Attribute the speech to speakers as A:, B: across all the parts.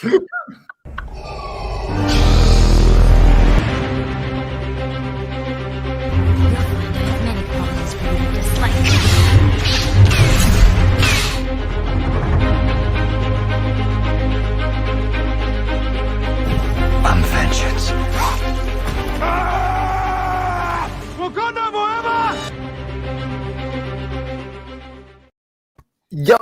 A: I'm vengeance.
B: Yo,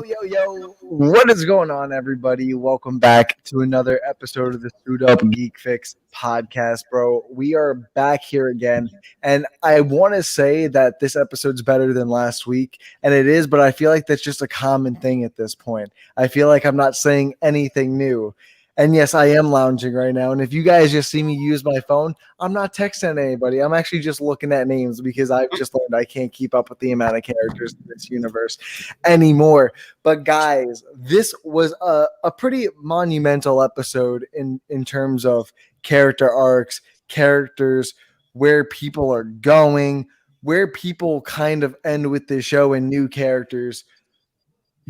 B: what is going on, everybody? Welcome back to another episode of the Suit Up Geek Fix podcast, bro. We are back here again, and I want to say that this episode's better than last week, and it is, but I feel like that's just a common thing at this point. I feel like I'm not saying anything new. And yes, I am lounging right now. And if you guys just see me use my phone, I'm not texting anybody. I'm actually just looking at names because I've just learned I can't keep up with the amount of characters in this universe anymore. But guys, this was a pretty monumental episode in terms of character arcs, characters, where people are going, where people kind of end with this show and new characters.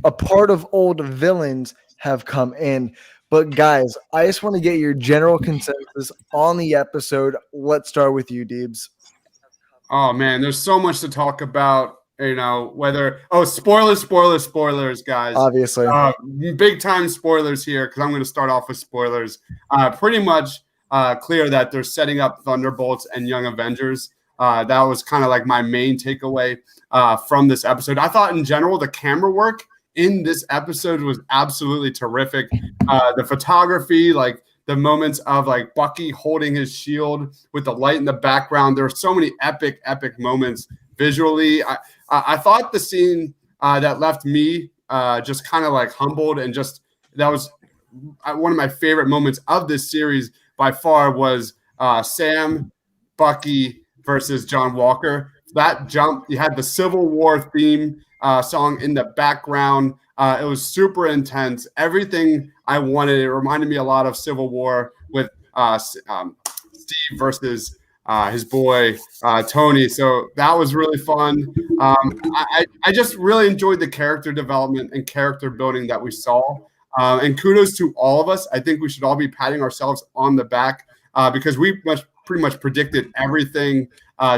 B: A part of old villains have come in. But guys, I just want to get your general consensus on the episode. Let's start with you, Deebs.
C: Oh man, there's so much to talk about. Spoilers, guys.
B: Obviously,
C: big time spoilers here because I'm going to start off with spoilers. Pretty much clear that they're setting up Thunderbolts and Young Avengers. That was kind of like my main takeaway from this episode. I thought in general the camera work in this episode was absolutely terrific. The photography, like the moments of like Bucky holding his shield with the light in the background. There were so many epic moments visually. I thought the scene that left me just kind of like humbled and just that was one of my favorite moments of this series by far was Sam, Bucky versus John Walker. That jump, you had the Civil War theme song in the background. It was super intense. Everything I wanted. It reminded me a lot of Civil War with Steve versus his boy Tony. So that was really fun. I just really enjoyed the character development and character building that we saw. And kudos to all of us. I think we should all be patting ourselves on the back because we pretty much predicted everything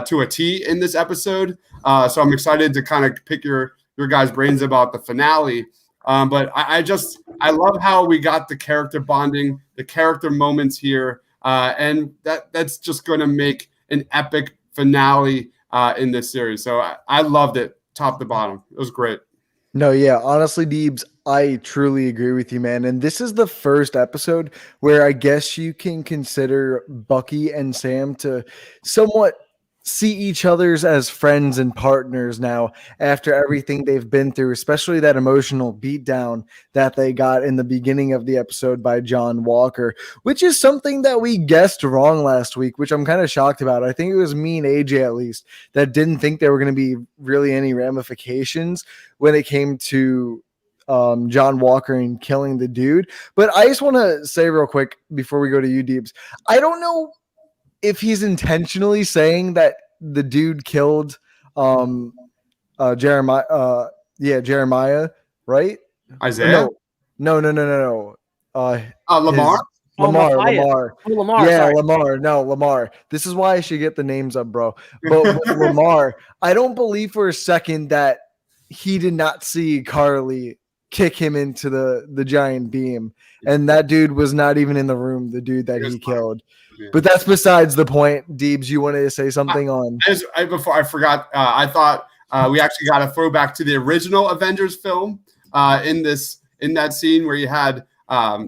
C: to a T in this episode. So I'm excited to kind of pick your guys' brains about the finale. But I love how we got the character bonding, the character moments here. And that's just going to make an epic finale in this series. So I loved it top to bottom. It was great.
B: No, yeah, honestly, Deebs, I truly agree with you, man. And this is the first episode where I guess you can consider Bucky and Sam to somewhat see each other's as friends and partners now after everything they've been through, especially that emotional beatdown that they got in the beginning of the episode by John Walker, which is something that we guessed wrong last week, which I'm kind of shocked about. I think it was me and AJ at least that didn't think there were going to be really any ramifications when it came to John Walker and killing the dude. But I just want to say real quick before we go to you, Deebs, I don't know if he's intentionally saying that the dude killed Jeremiah, Jeremiah, right?
C: Isaiah?
B: No.
C: Lamar?
B: Lamar.
D: Sorry.
B: Lamar. This is why I should get the names up, bro. But with Lamar, I don't believe for a second that he did not see Carly kick him into the giant beam. And that dude was not even in the room, the dude that he killed. But that's besides the point. Deebs, you wanted to say something on?
C: Before I forgot, I thought we actually got a throwback to the original Avengers film in that scene where you had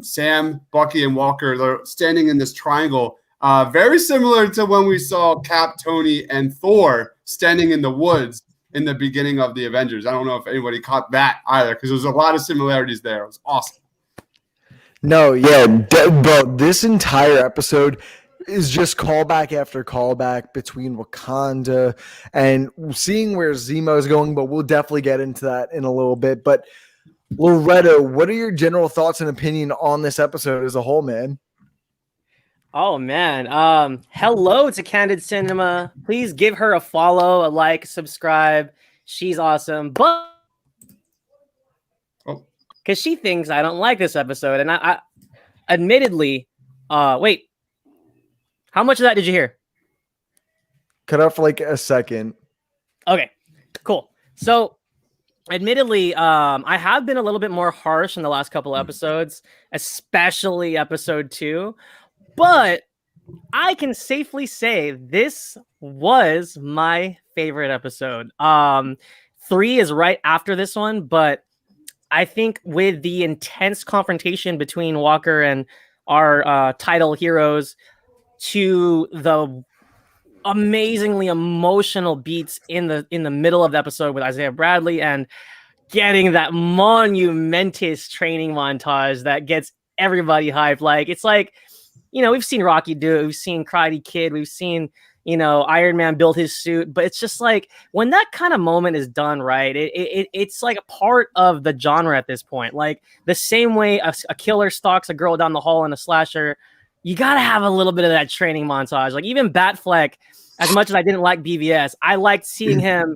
C: Sam, Bucky, and Walker. They're standing in this triangle, very similar to when we saw Cap, Tony, and Thor standing in the woods in the beginning of the Avengers. I don't know if anybody caught that either because there's a lot of similarities there. It was awesome.
B: No, yeah, bro, this entire episode is just callback after callback between Wakanda and seeing where Zemo is going, but we'll definitely get into that in a little bit. But Loretto, what are your general thoughts and opinion on this episode as a whole, man?
D: Oh man. Hello to Candid Cinema. Please give her a follow, a like, subscribe. She's awesome. But because she thinks I don't like this episode, and admittedly, wait, how much of that did you hear?
B: Cut out for like a second.
D: Okay, cool. So, admittedly, I have been a little bit more harsh in the last couple episodes, especially episode 2, but I can safely say this was my favorite episode. 3 is right after this one, but I think with the intense confrontation between Walker and our title heroes to the amazingly emotional beats in the middle of the episode with Isaiah Bradley and getting that monumentous training montage that gets everybody hyped. Like, it's like, we've seen Rocky do it, we've seen Karate Kid, we've seen, Iron Man build his suit, but it's just like when that kind of moment is done right, it's like a part of the genre at this point. Like the same way a killer stalks a girl down the hall in a slasher, you got to have a little bit of that training montage. Like even Batfleck, as much as I didn't like BVS, I liked seeing him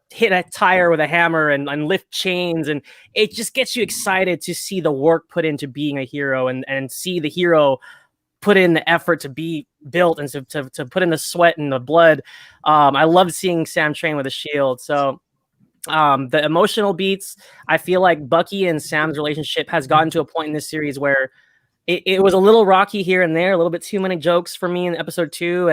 D: hit a tire with a hammer and lift chains, and it just gets you excited to see the work put into being a hero and see the hero put in the effort to be built and to put in the sweat and the blood. I loved seeing Sam train with a shield. So the emotional beats, I feel like Bucky and Sam's relationship has gotten to a point in this series where it was a little rocky here and there, a little bit too many jokes for me in episode 2.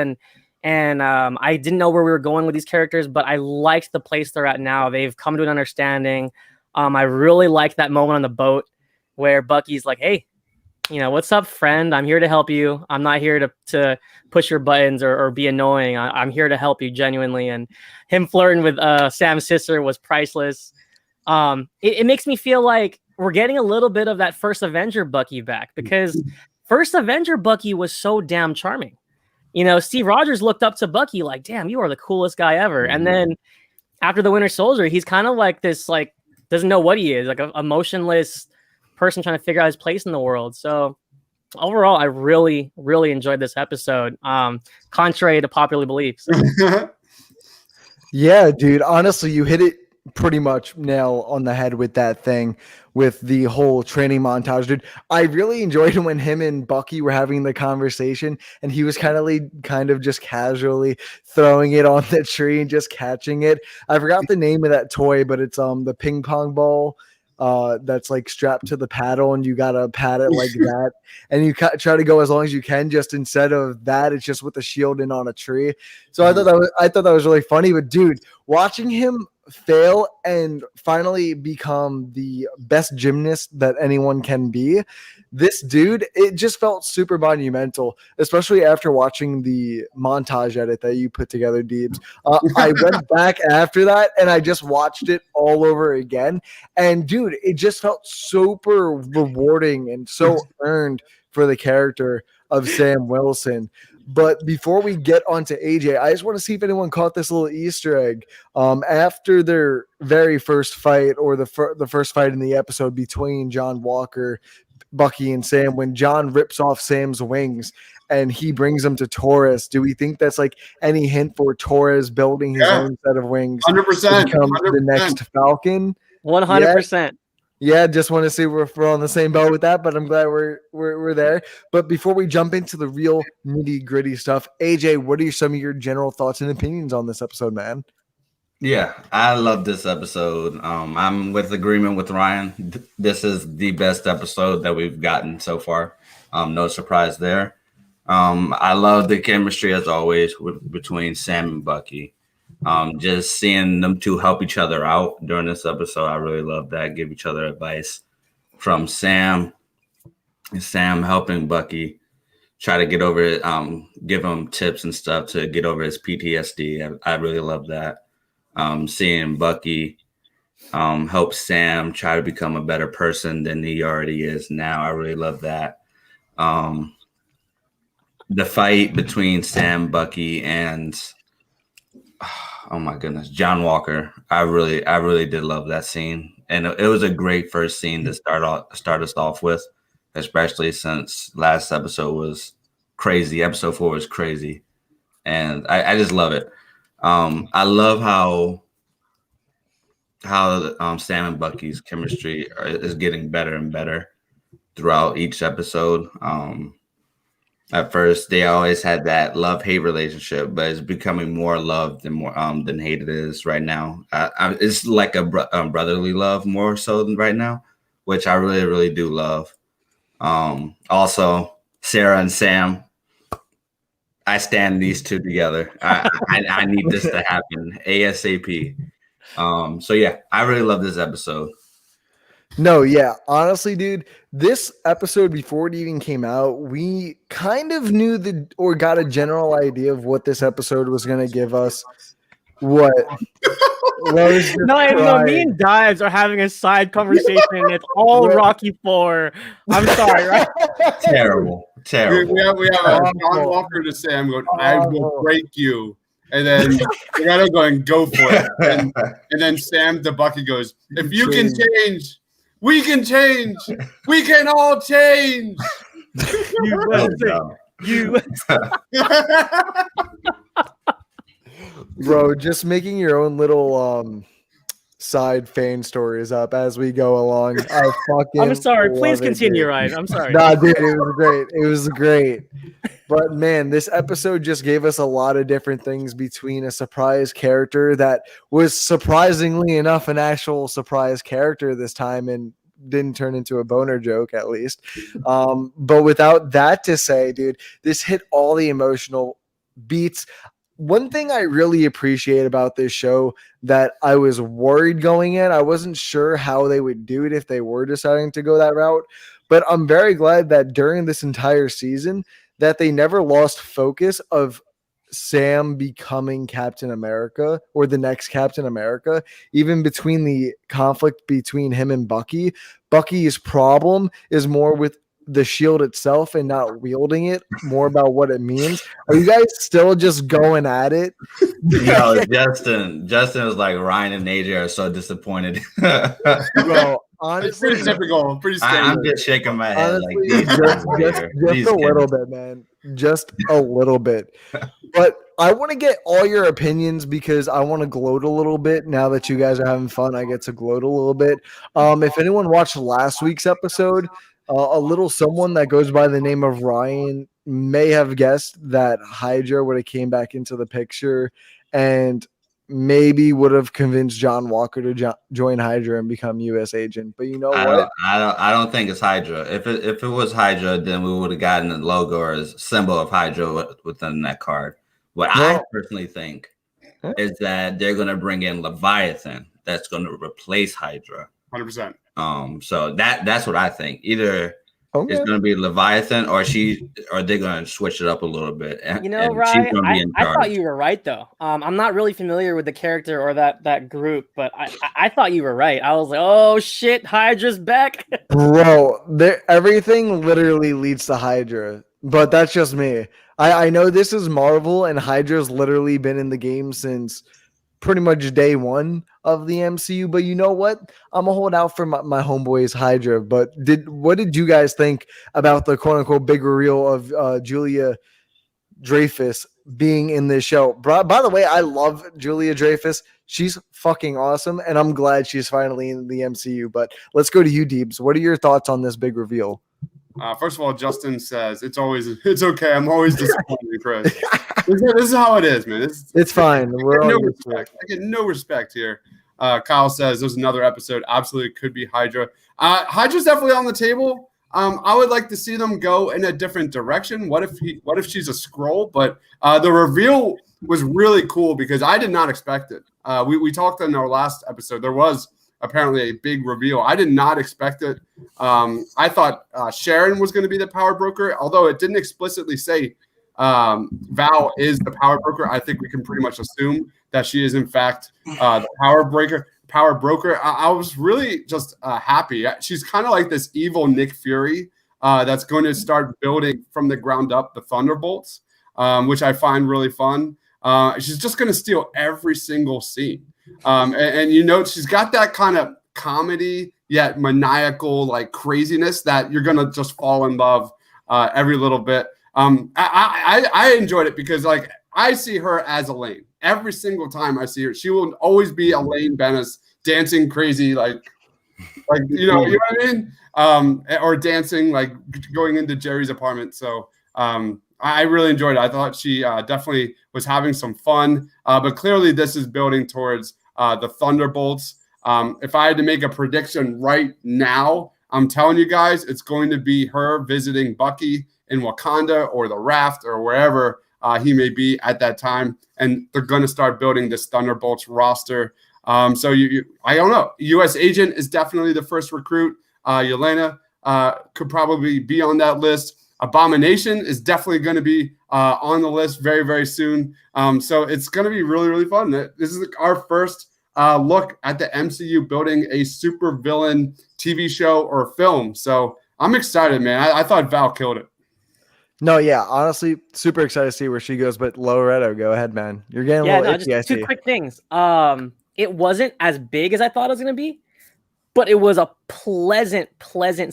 D: And I didn't know where we were going with these characters, but I liked the place they're at now. They've come to an understanding. I really liked that moment on the boat where Bucky's like, hey, what's up, friend? I'm here to help you. I'm not here to push your buttons or be annoying. I'm here to help you genuinely. And him flirting with Sam's sister was priceless. It makes me feel like we're getting a little bit of that first Avenger Bucky back, because first Avenger Bucky was so damn charming. Steve Rogers looked up to Bucky like, damn, you are the coolest guy ever. And then after the Winter Soldier, he's kind of like this, like, doesn't know what he is, like a motionless person trying to figure out his place in the world. So overall, I really, really enjoyed this episode, contrary to popular beliefs.
B: Yeah, dude. Honestly, you hit it pretty much nail on the head with that thing, with the whole training montage, dude. I really enjoyed when him and Bucky were having the conversation, and he was kind of just casually throwing it on the tree and just catching it. I forgot the name of that toy, but it's the ping pong ball that's like strapped to the paddle, and you gotta pat it like that, and you try to go as long as you can. Just instead of that, it's just with the shield in on a tree. So I thought that was really funny. But dude, watching him fail and finally become the best gymnast that anyone can be, this dude, it just felt super monumental, especially after watching the montage edit that you put together, Deebs. I went back after that and I just watched it all over again, and dude, it just felt super rewarding and so earned for the character of Sam Wilson. But before we get onto AJ, I just want to see if anyone caught this little Easter egg. After their very first fight, or the first fight in the episode between John Walker, Bucky, and Sam, when John rips off Sam's wings and he brings them to Torres, do we think that's like any hint for Torres building his own set of wings
C: 100%,
B: to become the next Falcon?
D: 100%.
B: Yeah, just want to see if we're on the same boat with that, but I'm glad we're there. But before we jump into the real nitty gritty stuff, AJ, what are some of your general thoughts and opinions on this episode, man?
A: Yeah, I love this episode. I'm with agreement with Ryan. This is the best episode that we've gotten so far. No surprise there. I love the chemistry as always between Sam and Bucky. Just seeing them two help each other out during this episode, I really love that. Give each other advice from Sam helping Bucky try to get over it, give him tips and stuff to get over his PTSD. I really love that. Seeing Bucky help Sam try to become a better person than he already is now. I really love that. The fight between Sam, Bucky, and oh my goodness, John Walker. I really did love that scene, and it was a great first scene to start us off with, especially since last episode was crazy. Episode 4 was crazy, and I just love it. I love how Sam and Bucky's chemistry is getting better and better throughout each episode. At first, they always had that love-hate relationship, but it's becoming more love than hate it is right now. It's like a brotherly love more so than right now, which I really, really do love. Also, Sarah and Sam, I stand these two together. I need this to happen ASAP. So yeah, I really love this episode.
B: No, yeah. Honestly, dude, this episode before it even came out, we kind of knew or got a general idea of what this episode was going to give us. What?
D: No, me and Dives are having a side conversation. It's all Rocky 4. I'm sorry, right?
A: Terrible.
C: We have a John Walker to Sam going, I will break you. And then Loretto going, go for it. And then Sam to Bucky goes, if you can change, we can change. We can all change.
B: Bro, just making your own little side fan stories up as we go along.
D: I'm sorry. Please continue, Ryan. I'm sorry.
B: Nah, dude, it was great. It was great. But man, this episode just gave us a lot of different things between a surprise character that was surprisingly enough an actual surprise character this time and didn't turn into a boner joke at least. But without that to say, dude, this hit all the emotional beats. One thing I really appreciate about this show that I was worried going in, I wasn't sure how they would do it if they were deciding to go that route, but I'm very glad that during this entire season that they never lost focus of Sam becoming Captain America or the next Captain America, even between the conflict between him and Bucky. Bucky's problem is more with the shield itself and not wielding it, more about what it means. Are you guys still just going at it?
A: No, Justin was like, Ryan and AJ are so disappointed.
B: Bro, honestly,
C: pretty typical, pretty standard.
A: I'm just shaking my head.
B: Honestly,
A: like
B: just a little bit, man. Just a little bit. But I want to get all your opinions because I want to gloat a little bit. Now that you guys are having fun, I get to gloat a little bit. If anyone watched last week's episode, a little someone that goes by the name of Ryan may have guessed that Hydra would have came back into the picture and maybe would have convinced John Walker to join Hydra and become U.S. agent. But you know what?
A: I don't think it's Hydra. If it was Hydra, then we would have gotten a logo or a symbol of Hydra within that card. What I personally think is that they're going to bring in Leviathan. That's going to replace Hydra.
C: 100%.
A: So that's what I think. Either it's going to be Leviathan, or they're going to switch it up a little bit.
D: You know, Ryan, I thought you were right though. I'm not really familiar with the character or that group, but I thought you were right. I was like, oh shit, Hydra's back,
B: bro. Everything literally leads to Hydra, but that's just me. I know this is Marvel, and Hydra's literally been in the game since pretty much day one of the MCU, but you know what? I'm gonna hold out for my homeboys Hydra. But what did you guys think about the quote unquote big reveal of Julia Dreyfus being in this show? By the way, I love Julia Dreyfus. She's fucking awesome, and I'm glad she's finally in the MCU. But let's go to you, Deebs. What are your thoughts on this big reveal?
C: First of all, Justin says it's okay. I'm always disappointed, Chris. This is how it is, man.
B: It's fine.
C: I get no respect here. Kyle says there's another episode. Absolutely could be Hydra. Hydra's definitely on the table. I would like to see them go in a different direction. What if she's a Skrull? But the reveal was really cool because I did not expect it. We talked in our last episode. There was apparently a big reveal. I did not expect it. I thought Sharon was going to be the power broker, although it didn't explicitly say Val is the power broker. I think we can pretty much assume that she is in fact the power broker. I was really just happy. She's kind of like this evil Nick Fury that's going to start building from the ground up the Thunderbolts, which I find really fun. She's just going to steal every single scene. And you know, she's got that kind of comedy yet maniacal like craziness that you're going to just fall in love every little bit. I enjoyed it because like I see her as Elaine. Every single time I see her, she will always be Elaine Bennis dancing crazy like Like, you know what I mean? Or dancing, like going into Jerry's apartment. So I really enjoyed it. I thought she definitely was having some fun. But clearly, this is building towards the Thunderbolts. If I had to make a prediction right now, I'm telling you guys, it's going to be her visiting Bucky in Wakanda or the Raft or wherever he may be at that time. And they're going to start building this Thunderbolts roster. So I don't know. U.S. Agent is definitely the first recruit. Yelena could probably be on that list. Abomination is definitely going to be on the list very, very soon. So it's going to be really, really fun. This is our first look at the MCU building a super villain TV show or film. So I'm excited, man. I thought Val killed it.
B: No, yeah, honestly, super excited to see where she goes. But Loretto, go ahead, man. You're getting a little itchy,
D: just two quick things. It wasn't as big as I thought it was going to be, but it was a pleasant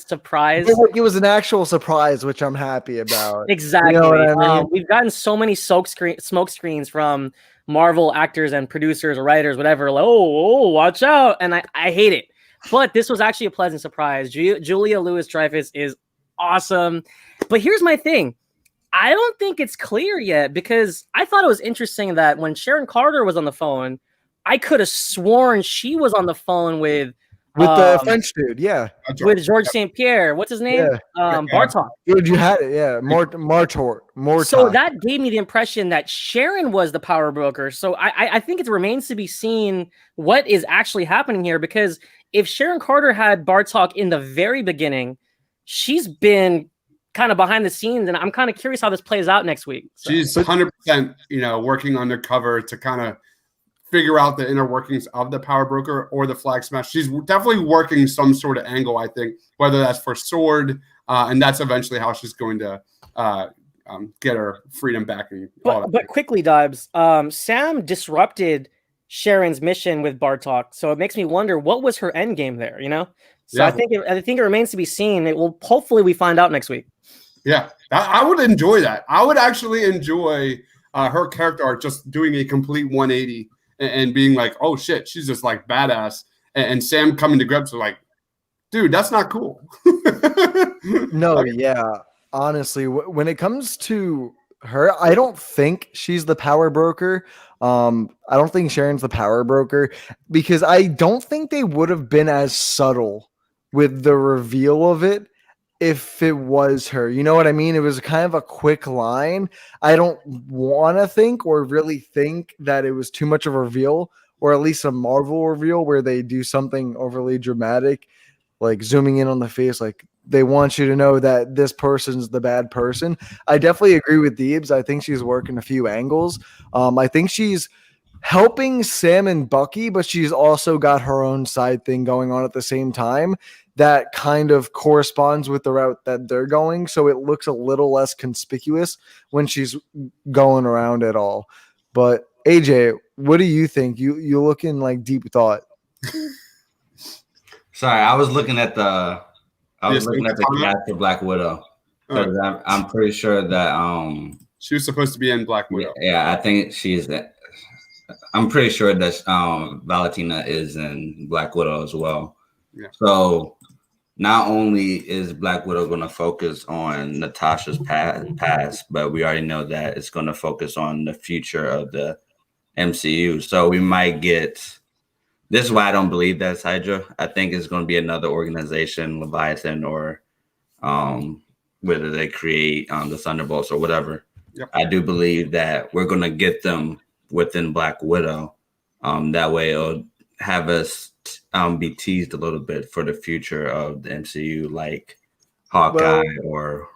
D: surprise.
B: It was an actual surprise, which I'm happy about.
D: Exactly.
B: You know what I mean?
D: We've gotten so many smoke screens from Marvel actors and producers or writers, whatever. Like, oh, watch out. And I hate it. But this was actually a pleasant surprise. Julia Louis-Dreyfus is awesome. But here's my thing. I don't think it's clear yet because I thought it was interesting that when Sharon Carter was on the phone, I could have sworn she was on the phone with
B: the French dude, yeah.
D: With George St. Pierre. What's his name? Bartok.
B: Dude, you had it, yeah. Martor.
D: So that gave me the impression that Sharon was the power broker. So I think it remains to be seen what is actually happening here, because if Sharon Carter had Bartok in the very beginning, she's been kind of behind the scenes, and I'm kind of curious how this plays out next week. So.
C: She's 100%, working undercover to kind of figure out the inner workings of the power broker or the flag smash. She's definitely working some sort of angle, I think, whether that's for Sword, and that's eventually how she's going to get her freedom back. And
D: but quickly, Dibs, Sam disrupted Sharon's mission with Bartok, so it makes me wonder what was her end game there. So yeah. I think it remains to be seen. It will hopefully we find out next week.
C: Yeah, I would enjoy that. I would actually enjoy her character arc just doing a complete 180 and being like, oh shit, she's just like badass. And Sam coming to grips with like, dude, that's not cool.
B: No, yeah. Honestly, when it comes to her, I don't think she's the power broker. I don't think Sharon's the power broker because I don't think they would have been as subtle with the reveal of it if it was her. You know what I mean? It was kind of a quick line. I don't want to think or really think that it was too much of a reveal, or at least a Marvel reveal where they do something overly dramatic, like zooming in on the face, like they want you to know that this person's the bad person. I definitely agree with Deebs. I think she's working a few angles. I think she's helping Sam and Bucky, but she's also got her own side thing going on at the same time that kind of corresponds with the route that they're going. So it looks a little less conspicuous when she's going around at all. But AJ, what do you think? You look in like deep thought.
A: Sorry, I was looking at the cast of Black Widow. Because I'm pretty sure that
C: she was supposed to be in Black Widow.
A: Yeah, I think I'm pretty sure that Valentina is in Black Widow as well. Yeah. So not only is Black Widow going to focus on Natasha's past, but we already know that it's going to focus on the future of the MCU. So we might get. This is why I don't believe that's Hydra. I think it's going to be another organization, Leviathan, or whether they create the Thunderbolts or whatever. Yep. I do believe that we're going to get them within Black Widow. That way it'll have us be teased a little bit for the future of the MCU, like Hawkeye or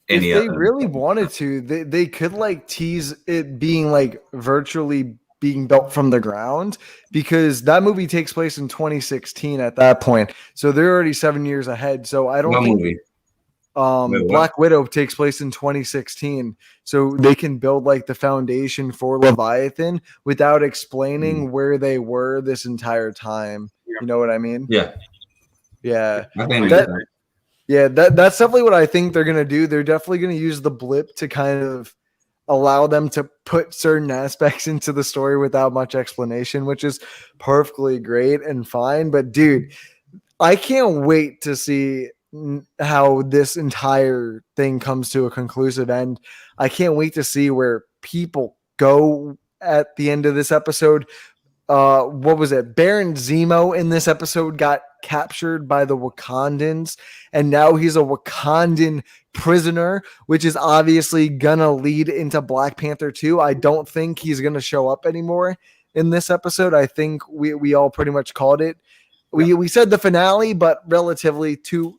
A: any other.
B: If they really wanted to, they could like tease it being like virtually being built from the ground, because that movie takes place in 2016 at that point. So they're already 7 years ahead. So I don't think
A: movie?
B: Black Widow takes place in 2016. So they can build like the foundation for Leviathan without explaining where they were this entire time. You know what I mean?
A: Yeah.
B: Yeah.
A: I think
B: that's definitely what I think they're going to do. They're definitely going to use the blip to kind of allow them to put certain aspects into the story without much explanation, which is perfectly great and fine. But dude, I can't wait to see how this entire thing comes to a conclusive end. I can't wait to see where people go at the end of this episode. What was it? Baron Zemo in this episode got captured by the Wakandans, and now he's a Wakandan prisoner, which is obviously gonna lead into Black Panther 2. I don't think he's gonna show up anymore in this episode. I think we all pretty much called it. We said the finale, but relatively two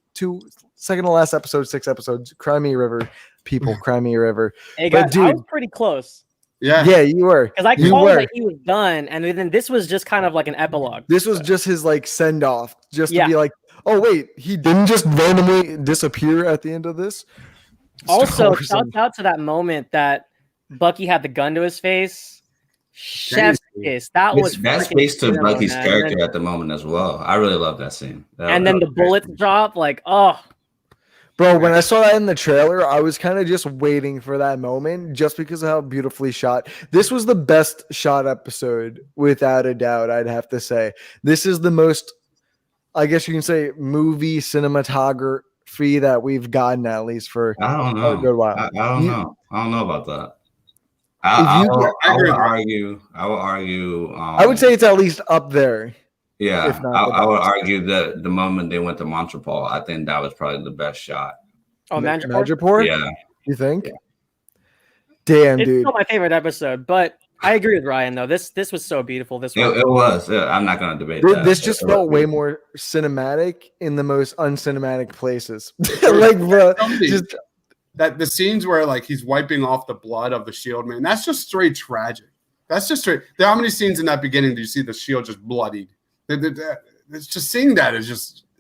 B: second to last episode, 6 episodes. Cry Me a River, people, Cry Me a River.
D: Hey
B: But
D: guys, I
B: dude,
D: was pretty close
B: yeah, you were.
D: because I
B: You
D: called
B: were.
D: that he was done, and then this was just kind of like an epilogue.
B: This was just his like send off, just to
D: Yeah.
B: be like, oh wait, he didn't just randomly disappear at the end of this.
D: Also,
B: Star
D: shout
B: Wars.
D: out to that moment that Bucky had the gun to his face. Chef's kiss. That was
A: That
D: freaking
A: speaks to
D: cinema,
A: Bucky's
D: man.
A: character
D: And then,
A: at the moment as well. I really love that scene.
D: and then the bullets drop. Like, oh,
B: Bro, when I saw that in the trailer, I was kind of just waiting for that moment just because of how beautifully shot. This was the best shot episode, without a doubt, I'd have to say. This is the most, I guess you can say, movie cinematography that we've gotten, at least for
A: I don't know.
B: a good while.
A: I don't know. I don't know about that.
B: If you-
A: I would argue. I would argue.
B: I would say it's at least up there.
A: Yeah,
B: if not the
A: I would
B: best.
A: argue that the moment they went to Montreal, I think that was probably the best shot.
D: oh, Madripoor.
B: Madripoor?
A: Yeah,
B: You think? Damn,
D: It's
B: dude.
D: still my favorite episode, but I agree with Ryan though. This was so beautiful. This one.
A: it was. Yeah, I'm not going to debate that.
B: This just
A: It
B: felt
A: was
B: way
A: beautiful.
B: more cinematic in the most uncinematic places. Like, bro, just
C: That the scenes where like he's wiping off the blood of the shield, man, that's just straight tragic. That's just straight. There, how many scenes in that beginning do you see the shield just bloodied? It's just seeing that is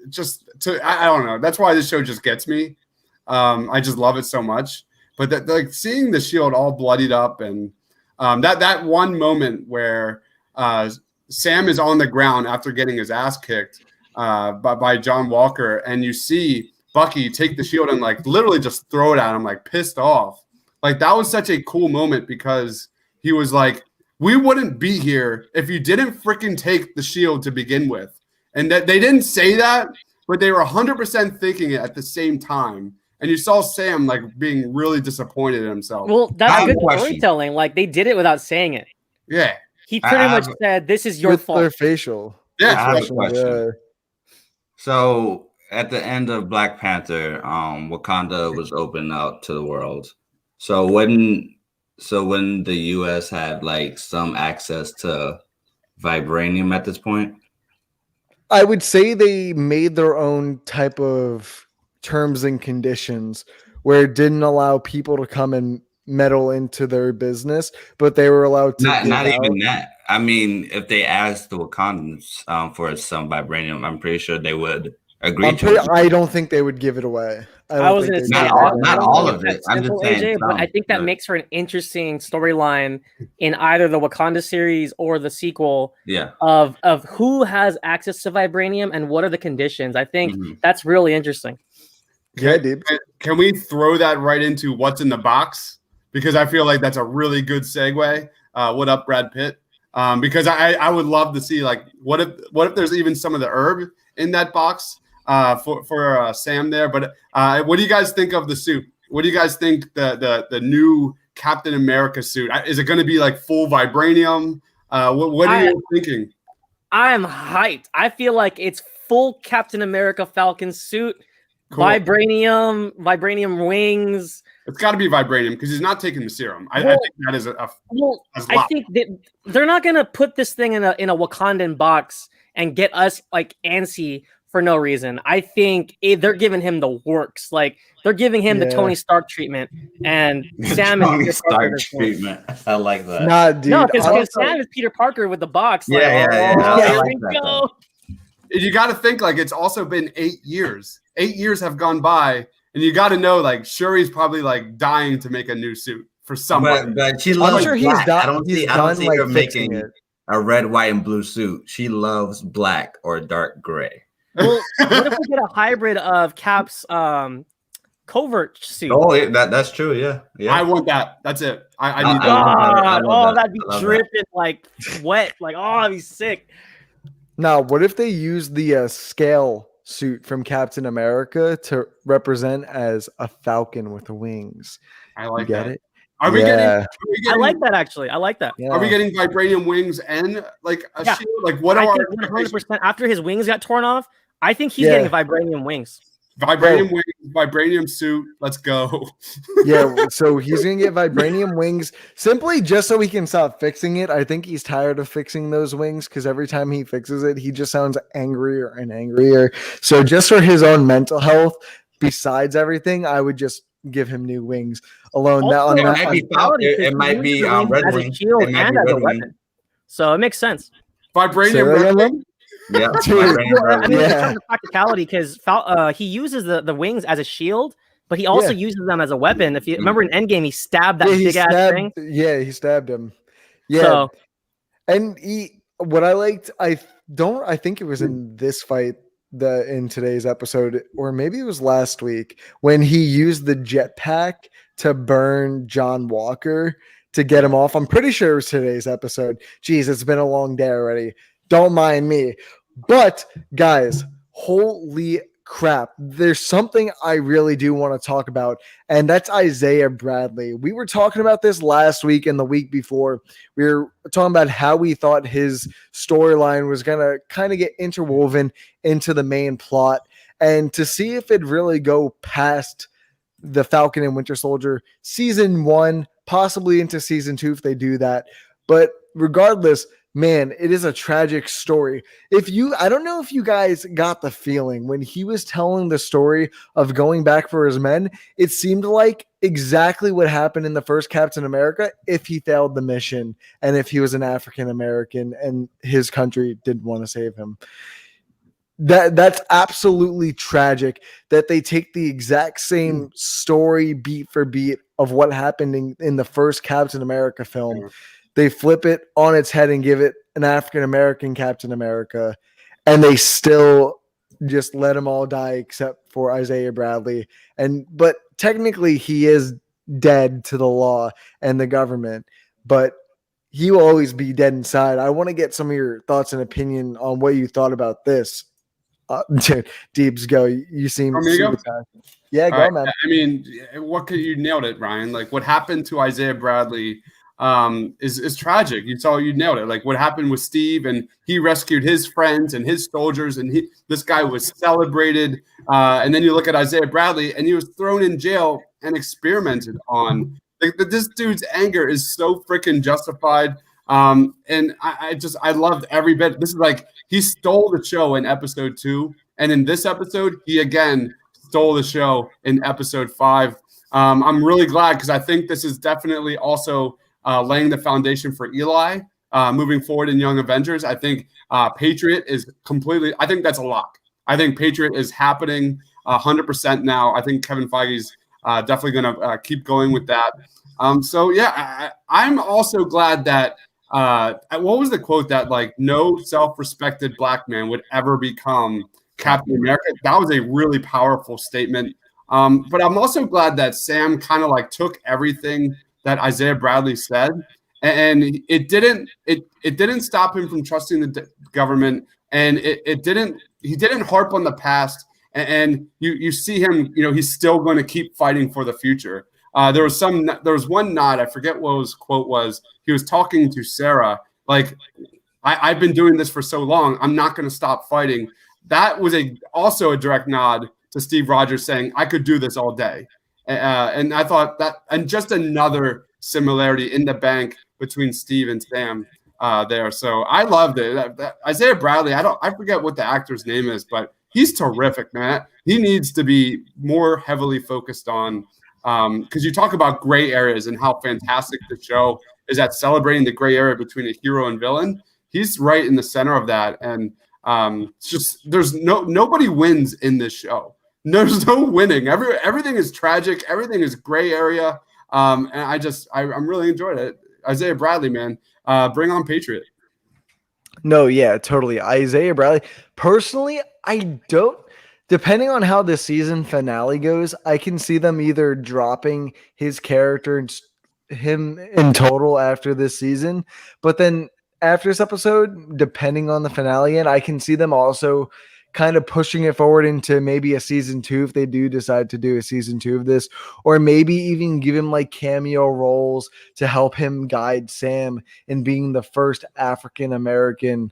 C: just to I don't know. That's why this show just gets me. I just love it so much. But that like seeing the shield all bloodied up and that one moment where Sam is on the ground after getting his ass kicked by John Walker, and you see Bucky take the shield and like literally just throw it at him, like pissed off. Like that was such a cool moment because he was like, we wouldn't be here if you didn't freaking take the shield to begin with. And that they didn't say that, but they were 100% thinking it at the same time. And you saw Sam like being really disappointed in himself.
D: Well,
A: I
D: that's
A: have
D: good
A: a question.
D: storytelling. Like they did it without saying it.
C: Yeah.
D: He pretty much
A: have-
D: said, "This is your
B: with
D: fault."
B: their facial.
A: I
C: Yeah.
A: have a
B: expressions,
A: question.
B: yeah.
A: So at the end of Black Panther, Wakanda was open out to the world. So when the US had like some access to vibranium at this point,
B: I would say they made their own type of terms and conditions where it didn't allow people to come and meddle into their business, but they were allowed to
A: not
B: give
A: even
B: out.
A: that. I mean, if they asked the Wakandans for some vibranium, I'm pretty sure they would agree to it.
B: I don't think they would give it away.
D: I was
B: don't
D: going to
B: think
D: say
B: they'd
A: Not
B: give
A: all-
B: it
A: not
B: away.
A: all of
D: That's
A: it. I'm just
D: simple,
A: saying
D: but I
A: some,
D: think that
A: but-
D: makes for an interesting storyline in either the Wakanda series or the sequel
A: Yeah.
D: of who has access to vibranium and what are the conditions. I think
A: Mhm.
D: that's really interesting.
B: Yeah, dude.
C: Can we throw that right into what's in the box? Because I feel like that's a really good segue. What up, Brad Pitt? Because I would love to see like what if there's even some of the herb in that box for Sam there. But what do you guys think of the suit? What do you guys think the new Captain America suit? Is it going to be like full vibranium? What are you thinking?
D: I am hyped. I feel like it's full Captain America Falcon suit,
C: Cool.
D: vibranium wings.
C: It's got to be vibranium because he's not taking the serum. I
D: Well,
C: think that is a
D: Well,
C: That's
D: I
C: lot.
D: think that they're not gonna put this thing in a Wakandan box and get us like antsy for no reason. I think they're giving him the works. Like they're giving him the
B: Yeah.
D: Tony Stark treatment, and Sam is
A: Tony
D: Peter Parker
A: Stark
D: this one.
A: treatment. I like that.
B: Nah, dude.
D: No, because
B: honestly,
D: Sam is Peter Parker with the box.
A: Yeah,
D: like,
A: yeah.
D: oh,
A: I
D: here
A: like
D: we
A: that,
D: go.
C: you got to think like it's also been 8 years. 8 years have gone by, and you got to know like Shuri's probably like dying to make a new suit for somebody.
A: But she loves
B: sure he's
A: black.
B: done-
A: I don't
B: he's
A: see
B: done, like,
A: her
B: fixing
A: making
B: it.
A: a red, white, and blue suit. She loves black or dark gray.
D: Well, what if we get a hybrid of Cap's covert suit?
A: Oh, yeah, that's true. Yeah, yeah.
C: I want that. That's it. I need
A: I
C: that.
A: love that. I
D: God,
A: love
D: oh,
A: that.
D: that'd be
A: I love that.
D: dripping like wet. Like, oh, that'd be sick.
B: Now, what if they use the scale suit from Captain America to represent as a falcon with wings?
C: I
B: You
C: like
B: get
C: that.
B: it?
C: Are we getting?
B: Yeah.
C: Are we
D: I
C: getting?
D: like that actually. I like that.
C: Are we
B: Yeah.
C: getting vibranium wings and like a
D: Yeah.
C: shield? Like what
D: I
C: are
D: think
C: our
D: 100% after his wings got torn off, I think he's
B: Yeah.
D: getting vibranium wings.
C: vibranium wings, vibranium suit? Let's go.
B: Yeah, so he's gonna get vibranium wings simply just so he can stop fixing it. I think he's tired of fixing those wings because every time he fixes it, he just sounds angrier and angrier. So just for his own mental health, besides everything, I would just give him new wings alone. Now,
D: Also,
B: on
A: It
B: that,
A: might be
D: mentality,
A: it,
D: because
A: it
D: he
A: might
D: uses
A: be
D: the wings
A: Red
D: as a
A: Wing.
D: shield
A: It might
D: and
A: be
D: as a
A: Red Wing.
D: weapon. So it makes sense.
B: say
C: Vibranium
B: that
C: red
B: again,
C: wing?
B: Lem?
A: Yeah,
B: Dude,
A: vibranium
D: Well,
A: Red
D: I
A: Wing.
D: mean,
B: Yeah.
D: in terms of practicality, because he uses the wings as a shield, but he also uses them as a weapon. If you remember in Endgame, he stabbed that
B: he
D: big ass
B: stabbed.
D: thing.
B: Yeah, he stabbed him. Yeah,
D: So
B: and what I liked, I think it was in this fight in today's episode, or maybe it was last week when he used the jetpack to burn John Walker to get him off. I'm pretty sure it was today's episode. Jeez, it's been a long day already. Don't mind me. But guys, holy crap. There's something I really do want to talk about, and that's Isaiah Bradley. We were talking about this last week and the week before. We were talking about how we thought his storyline was going to kind of get interwoven into the main plot, and to see if it'd really go past the Falcon and Winter Soldier season 1, possibly into season 2 if they do that. But regardless, man, it is a tragic story. I don't know if you guys got the feeling when he was telling the story of going back for his men, it seemed like exactly what happened in the first Captain America if he failed the mission and if he was an African American and his country didn't want to save him. That's absolutely tragic that they take the exact same story beat for beat of what happened in the first Captain America film. They flip it on its head and give it an African American Captain America, and they still just let them all die except for Isaiah Bradley. But technically he is dead to the law and the government, but he will always be dead inside. I want to get some of your thoughts and opinion on what you thought about this. Deebs, go. You seem super tired. Yeah, go, man.
C: I mean, you nailed it, Ryan. Like what happened to Isaiah Bradley is tragic. You nailed it. Like what happened with Steve, and he rescued his friends and his soldiers, and this guy was celebrated. And then you look at Isaiah Bradley, and he was thrown in jail and experimented on. This dude's anger is so freaking justified. And I loved every bit. This is like he stole the show in episode 2, and in this episode, he again stole the show in episode 5. I'm really glad because I think this is definitely also laying the foundation for Eli moving forward in Young Avengers. I think Patriot is completely. I think that's a lock. I think Patriot is happening 100% now. I think Kevin Feige's definitely going to keep going with that. So yeah, I'm also glad that. What was the quote that like no self-respected black man would ever become Captain America? That was a really powerful statement. But I'm also glad that Sam kind of like took everything that Isaiah Bradley said, and it didn't stop him from trusting the government, and he didn't harp on the past, and you see him, he's still going to keep fighting for the future. There was one nod. I forget what his quote was. He was talking to Sarah, like, I've been doing this for so long. I'm not going to stop fighting. That was also a direct nod to Steve Rogers saying, I could do this all day. And I thought that, and just another similarity in the bank between Steve and Sam there. So I loved it. Isaiah Bradley, I forget what the actor's name is, but he's terrific, man. He needs to be more heavily focused on, because you talk about gray areas and how fantastic the show is at celebrating the gray area between a hero and villain. He's right in the center of that. And it's just, there's nobody wins in this show. There's no winning. Everything is tragic. Everything is gray area. And I'm really enjoying it. Isaiah Bradley, man, bring on Patriot.
B: No, yeah, totally. Isaiah Bradley. Personally, depending on how the season finale goes, I can see them either dropping his character and him in total after this season, but then after this episode, depending on the finale, and I can see them also kind of pushing it forward into maybe a season 2 if they do decide to do a season 2 of this, or maybe even give him like cameo roles to help him guide Sam in being the first African American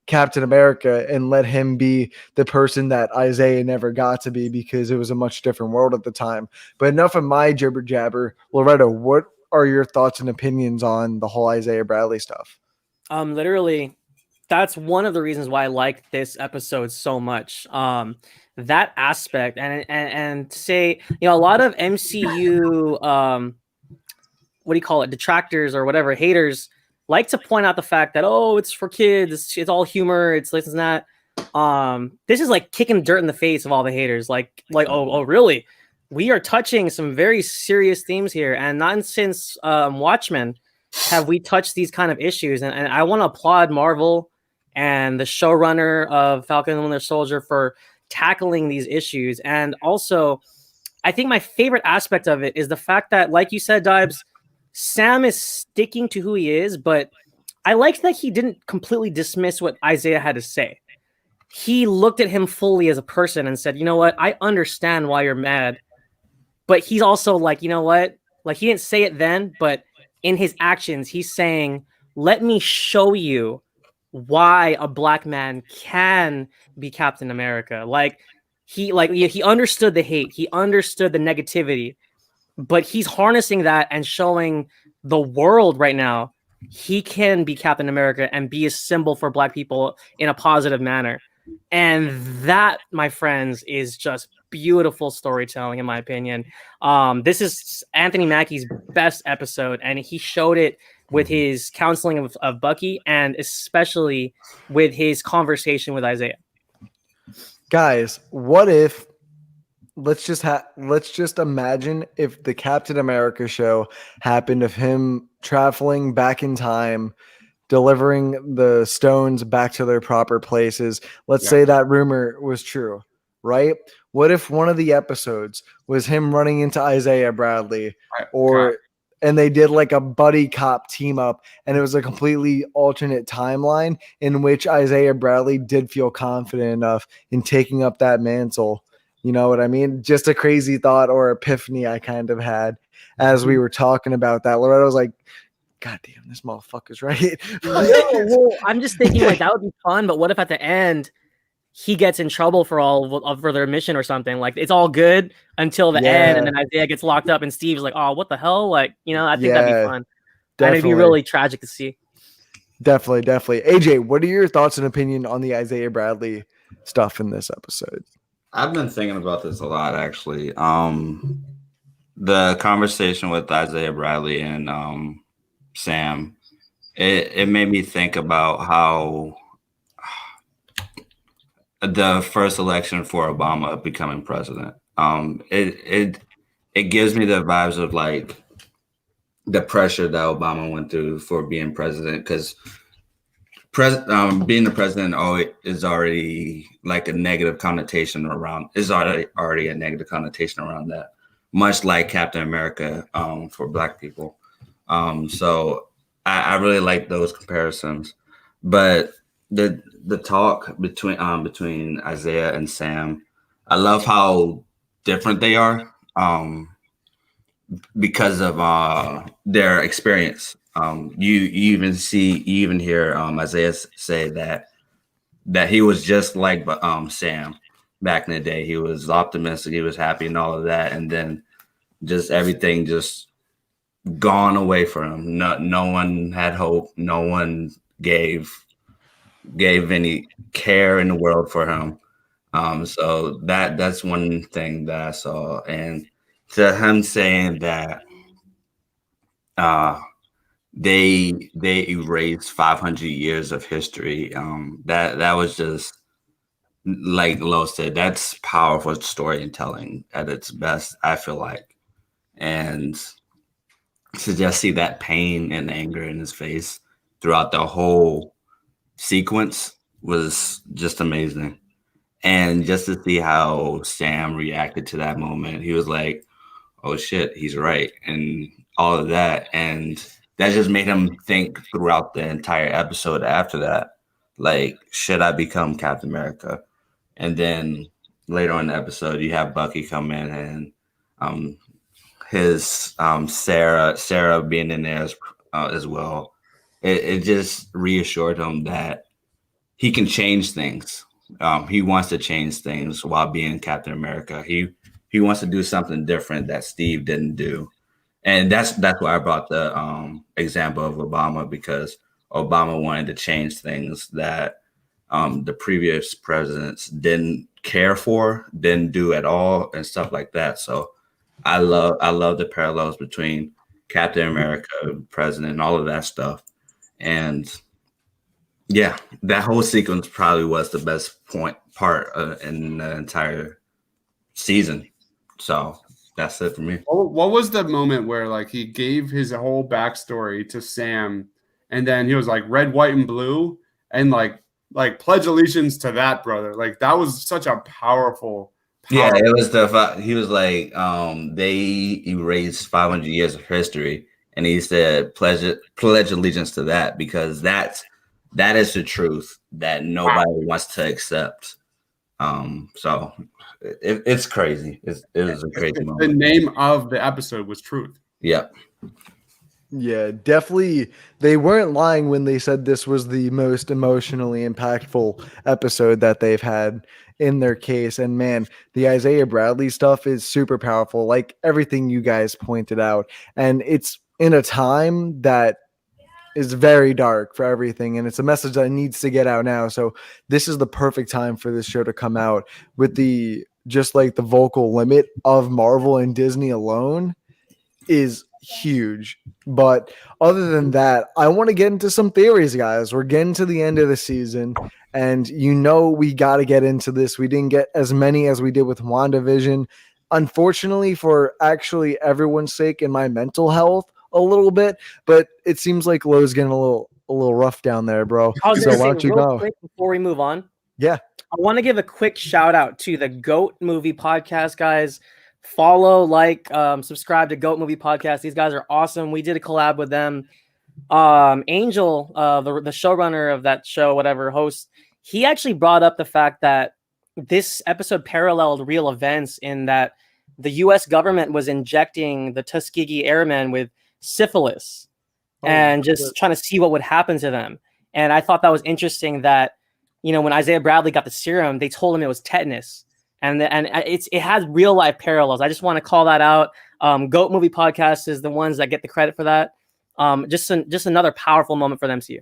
B: Captain America, and let him be the person that Isaiah never got to be because it was a much different world at the time. But enough of my jibber jabber. Loretta, what are your thoughts and opinions on the whole Isaiah Bradley stuff?
D: Literally, that's one of the reasons why I like this episode so much. That aspect and say, a lot of MCU what do you call it, detractors or whatever, haters like to point out the fact that, oh, it's for kids, it's all humor, it's this and that. This is like kicking dirt in the face of all the haters. Like, oh, really? We are touching some very serious themes here, and not since Watchmen have we touched these kind of issues. And I want to applaud Marvel and the showrunner of Falcon and Winter Soldier for tackling these issues. And also, I think my favorite aspect of it is the fact that, like you said, Dibes, Sam is sticking to who he is, but I liked that he didn't completely dismiss what Isaiah had to say. He looked at him fully as a person and said, you know what, I understand why you're mad. But he's also like, you know what, like he didn't say it then, but in his actions, he's saying, let me show you why a black man can be Captain America. He understood the hate, he understood the negativity, but he's harnessing that and showing the world right now he can be Captain America and be a symbol for black people in a positive manner. And that, my friends, is just beautiful storytelling, in my opinion. This is Anthony Mackie's best episode, and he showed it with his counseling of Bucky, and especially with his conversation with Isaiah.
B: Guys, what if let's just imagine if the Captain America show happened of him traveling back in time, delivering the stones back to their proper places. Let's say that rumor was true, right? What if one of the episodes was him running into Isaiah Bradley, and they did like a buddy cop team up, and it was a completely alternate timeline in which Isaiah Bradley did feel confident enough in taking up that mantle. You know what I mean? Just a crazy thought or epiphany I kind of had as we were talking about that. Loretta was like, God damn, this motherfucker's right.
D: Well, I'm just thinking like that would be fun, but what if at the end he gets in trouble for their mission or something? Like it's all good until the end, and then Isaiah gets locked up, and Steve's like, "Oh, what the hell?" Like, I think that'd be fun. Definitely. And it'd be really tragic to see.
B: Definitely. AJ, what are your thoughts and opinion on the Isaiah Bradley stuff in this episode?
A: I've been thinking about this a lot, actually. The conversation with Isaiah Bradley and Sam, it made me think about how the first election for Obama becoming president. It gives me the vibes of like the pressure that Obama went through for being president, because being the president is already like a negative connotation around. Is already a negative connotation around that, much like Captain America for Black people. So I really like those comparisons, but the talk between Isaiah and Sam, I love how different they are because of their experience. You even hear Isaiah say that he was just like Sam back in the day. He was optimistic, he was happy, and all of that, and then just everything just gone away from him. No one had hope. No one gave any care in the world for him. So that's one thing that I saw, and to him saying that they erased 500 years of history. That was just, like Lo said, that's powerful storytelling at its best, I feel like. And to just see that pain and anger in his face throughout the whole sequence was just amazing. And just to see how Sam reacted to that moment, he was like, oh shit, he's right, and all of that. And that just made him think throughout the entire episode after that, like, should I become Captain America? And then later on in the episode, you have Bucky come in and his Sarah being in there as well. It just reassured him that he can change things. He wants to change things while being Captain America. He wants to do something different that Steve didn't do. And that's why I brought the example of Obama, because Obama wanted to change things that the previous presidents didn't care for, didn't do at all, and stuff like that. So I love the parallels between Captain America, President, and all of that stuff. And yeah, that whole sequence probably was the best part in the entire season. So that's it for me.
C: What was the moment where like he gave his whole backstory to Sam, and then he was like red, white, and blue, and like pledge allegiance to that, brother? Like that was such a powerful.
A: Yeah, it was he was like, they erased 500 years of history, and he said pledge allegiance to that, because that is the truth that nobody wants to accept. So it's crazy. It was a crazy moment.
C: The name of the episode was Truth.
A: Yep.
B: Yeah, definitely. They weren't lying when they said this was the most emotionally impactful episode that they've had in their case. And man, the Isaiah Bradley stuff is super powerful, like everything you guys pointed out. And it's in a time that is very dark for everything, and it's a message that needs to get out now. So this is the perfect time for this show to come out, with the just like the vocal limit of Marvel and Disney alone is huge. But other than that, I want to get into some theories, guys. We're getting to the end of the season, and we got to get into this. We didn't get as many as we did with WandaVision, unfortunately, for actually everyone's sake and my mental health a little bit, but it seems like Lowe's getting a little rough down there, bro. So why don't you go?
D: Quick before we move on?
B: Yeah.
D: I want to give a quick shout out to the GOAT Movie Podcast, guys. Follow, subscribe to GOAT Movie Podcast. These guys are awesome. We did a collab with them. Angel, the showrunner of that show, whatever, host, he actually brought up the fact that this episode paralleled real events, in that the U.S. government was injecting the Tuskegee Airmen with syphilis and just trying to see what would happen to them. And I thought that was interesting that, when Isaiah Bradley got the serum, they told him it was tetanus, and it has real life parallels. I just want to call that out. GOAT Movie Podcast is the ones that get the credit for that. Just another powerful moment for the MCU.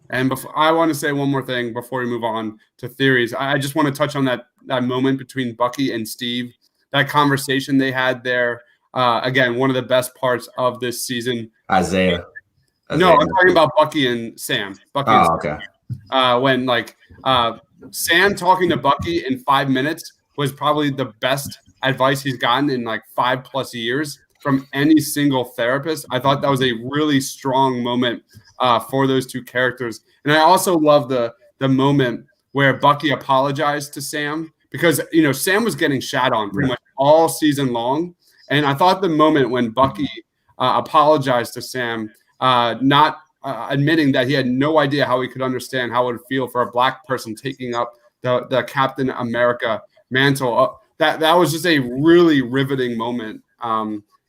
C: And I want to say one more thing before we move on to theories. I just want to touch on that moment between Bucky and Steve, that conversation they had there. Again, one of the best parts of this season.
A: Isaiah.
C: No, I'm talking about Bucky and Sam.
A: Okay.
C: When Sam talking to Bucky in 5 minutes was probably the best advice he's gotten in 5+ years from any single therapist. I thought that was a really strong moment for those two characters. And I also love the moment where Bucky apologized to Sam, because Sam was getting shat on pretty much all season long. And I thought the moment when Bucky apologized to Sam, not admitting that he had no idea how he could understand how it would feel for a black person taking up the Captain America mantle, that was just a really riveting moment.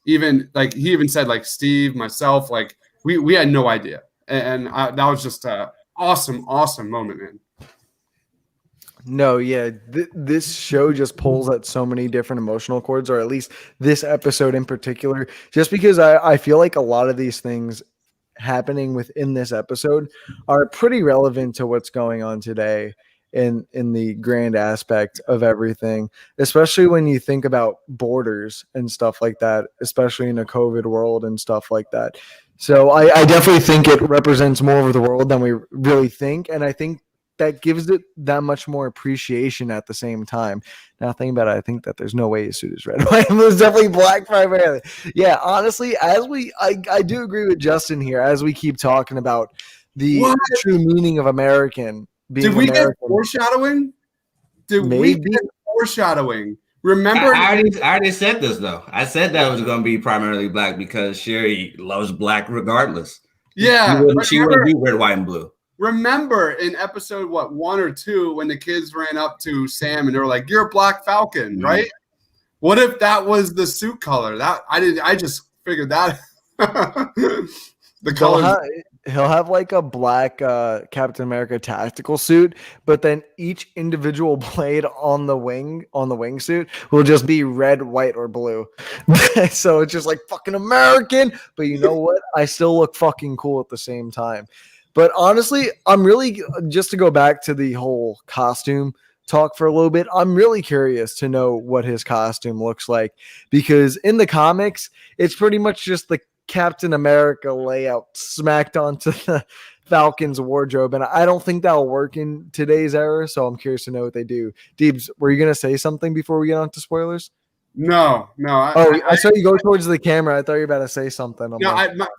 C: Even he even said Steve, myself, we had no idea, and that was just an awesome moment, man.
B: No, yeah, this show just pulls at so many different emotional chords, or at least this episode in particular, just because I feel like a lot of these things happening within this episode are pretty relevant to what's going on today in the grand aspect of everything, especially when you think about borders and stuff like that, especially in a COVID world and stuff like that. So I definitely think it represents more of the world than we really think, and I think that gives it that much more appreciation at the same time. Now thinking about it, I think that there's no way his suit is red. It was definitely black primarily. Yeah, honestly, I do agree with Justin here as we keep talking about the true meaning of American being
C: Did we
B: American.
C: get foreshadowing? Did we get foreshadowing Remember,
A: I already said this though. I said that it was going to be primarily black because Sherry loves black regardless.
C: yeah,
A: She wouldn't do red, white, and blue.
C: remember in episode 1 or 2 when the kids ran up to Sam and they were like, "You're a Black Falcon, right?" What if that was the suit color? That I just figured that the color.
B: He'll have like a black Captain America tactical suit, but then each individual blade on the wingsuit will just be red, white, or blue. So it's just like fucking American. But you know what? I still look fucking cool at the same time. But honestly, I'm really, just to go back to the whole costume talk for a little bit, I'm really curious to know what his costume looks like, because in the comics, it's pretty much just the Captain America layout smacked onto the Falcon's wardrobe, and I don't think that'll work in today's era, so I'm curious to know what they do. Deebs, were you going to say something before we get on to spoilers?
C: No.
B: I saw you go towards the camera. I thought you were about to say something.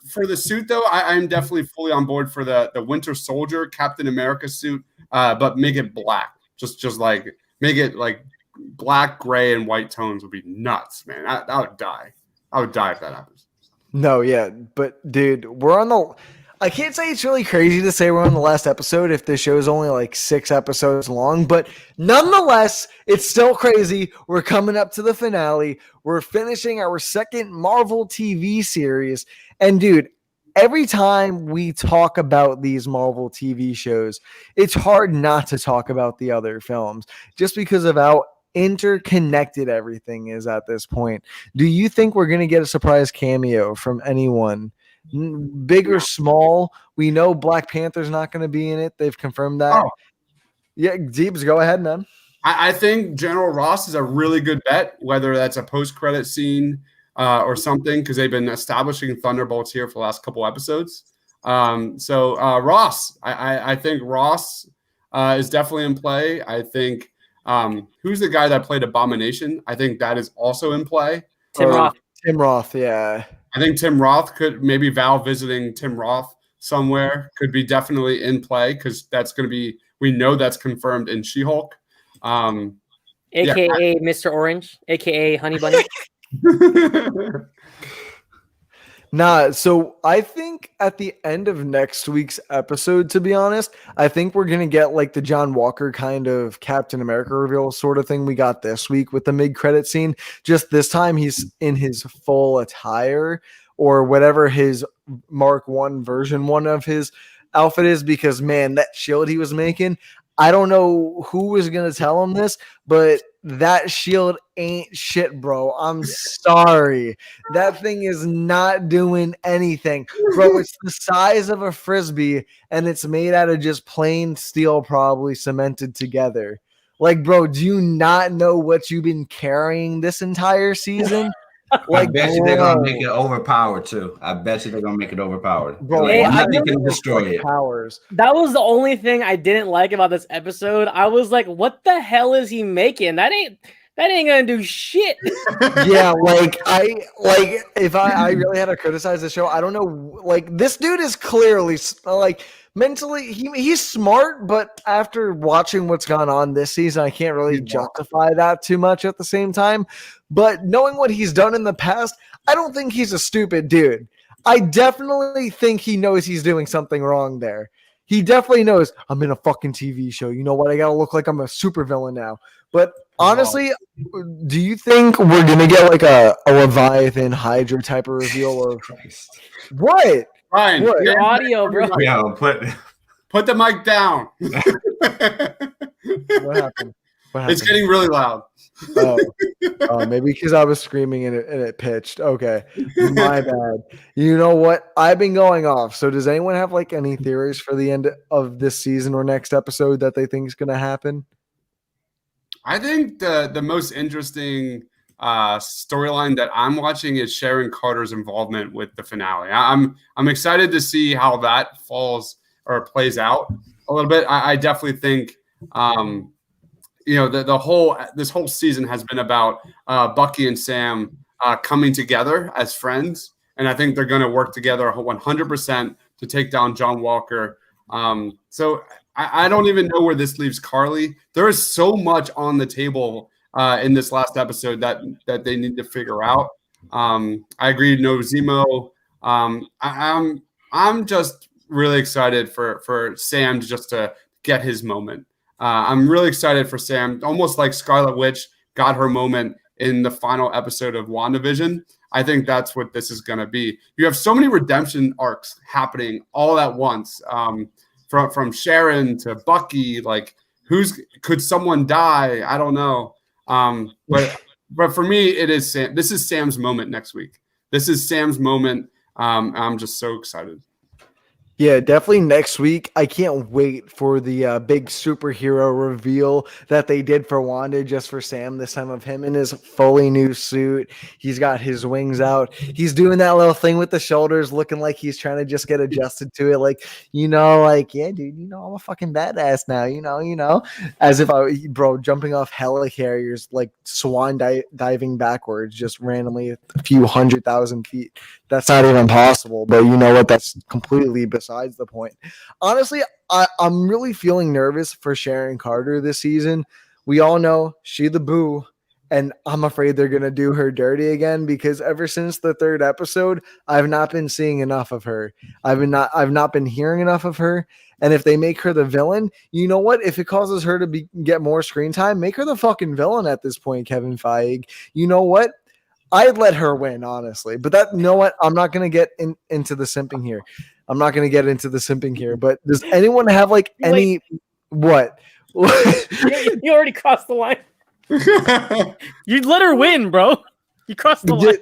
C: For the suit though, I'm definitely fully on board for the Winter Soldier Captain America suit, but make it black. Just like make it like black, gray, and white tones would be nuts, man. I would die. I would die if that happens.
B: No, yeah, but dude, I can't say it's really crazy to say we're on the last episode if the show is only like 6 episodes long, but nonetheless, it's still crazy. We're coming up to the finale. We're finishing our second Marvel TV series. And dude, every time we talk about these Marvel TV shows, it's hard not to talk about the other films just because of how interconnected everything is at this point. Do you think we're going to get a surprise cameo from anyone, big or small? We know Black Panther's not going to be in it. They've confirmed that. Yeah, Deebs, go ahead, man.
C: I think General Ross is a really good bet, whether that's a post-credit scene or something, because they've been establishing Thunderbolts here for the last couple episodes. So Ross, I think Ross is definitely in play. I think who's the guy that played Abomination? I think that is also in play.
D: Tim Roth.
B: Tim Roth, yeah.
C: I think Tim Roth could, maybe Val visiting Tim Roth somewhere could be definitely in play, because that's going to be, we know that's confirmed in She-Hulk.
D: AKA Mr. Orange, AKA Honey Bunny.
B: Nah, so I think at the end of next week's episode, to be honest, I think we're going to get like the John Walker kind of Captain America reveal sort of thing we got this week with the mid-credit scene. Just this time he's in his full attire or whatever his Mark 1 version 1 of his outfit is, because man, that shield he was making, I don't know who was going to tell him this, but that shield ain't shit, bro. I'm sorry. That thing is not doing anything. Bro, it's the size of a Frisbee, and it's made out of just plain steel, probably cemented together. Like, bro, do you not know what you've been carrying this entire season?
A: Like, I bet you they're going to make it overpowered, too. I bet you they're going to make it overpowered.
B: Bro,
A: like, nothing can destroy it.
B: Powers.
D: That was the only thing I didn't like about this episode. I was like, what the hell is he making? That ain't gonna do shit.
B: Yeah, if I really had to criticize the show, I don't know. Like, this dude is clearly like mentally he's smart, but after watching what's gone on this season, I can't really justify that too much at the same time. But knowing what he's done in the past, I don't think he's a stupid dude. I definitely think he knows he's doing something wrong there. He definitely knows, I'm in a fucking TV show. You know what? I gotta look like I'm a supervillain now. But honestly, do you think we're gonna get like a Leviathan Hydra type of reveal of what?
C: Ryan,
B: What?
D: Your audio, bro.
A: Yeah,
C: put the mic down.
B: What happened?
C: It's getting really loud.
B: Maybe because I was screaming and it pitched. Okay, my bad. You know what? I've been going off. So does anyone have like any theories for the end of this season or next episode that they think is going to happen?
C: I think the most interesting storyline that I'm watching is Sharon Carter's involvement with the finale. I'm excited to see how that falls or plays out a little bit. I definitely think this whole season has been about Bucky and Sam coming together as friends, and I think they're going to work together 100% to take down John Walker. So I don't even know where this leaves Carly. There is so much on the table in this last episode that they need to figure out. I agree. No Zemo. I'm just really excited for Sam just to get his moment. I'm really excited for Sam, almost like Scarlet Witch got her moment in the final episode of WandaVision. I think that's what this is going to be. You have so many redemption arcs happening all at once, from Sharon to Bucky. Like, could someone die? I don't know. But for me, it is Sam. This is Sam's moment next week. This is Sam's moment. I'm just so excited.
B: Yeah, definitely next week. I can't wait for the big superhero reveal that they did for Wanda just for Sam, this time of him in his fully new suit. He's got his wings out. He's doing that little thing with the shoulders, looking like he's trying to just get adjusted to it. Like, yeah, dude, I'm a fucking badass now, as if jumping off helicarriers, like swan diving backwards, just randomly a few 100,000 feet. That's not even possible, but you know what? That's completely besides the point. Honestly, I'm really feeling nervous for Sharon Carter this season. We all know she the boo, and I'm afraid they're going to do her dirty again because ever since the third episode, I've not been seeing enough of her. I've not been hearing enough of her. And if they make her the villain, you know what? If it causes her to get more screen time, make her the fucking villain at this point, Kevin Feige. You know what? I'd let her win, honestly. But you know what? I'm not going to get into the simping here. But does anyone have any – what?
D: You already crossed the line. You'd let her win, bro. You crossed the line.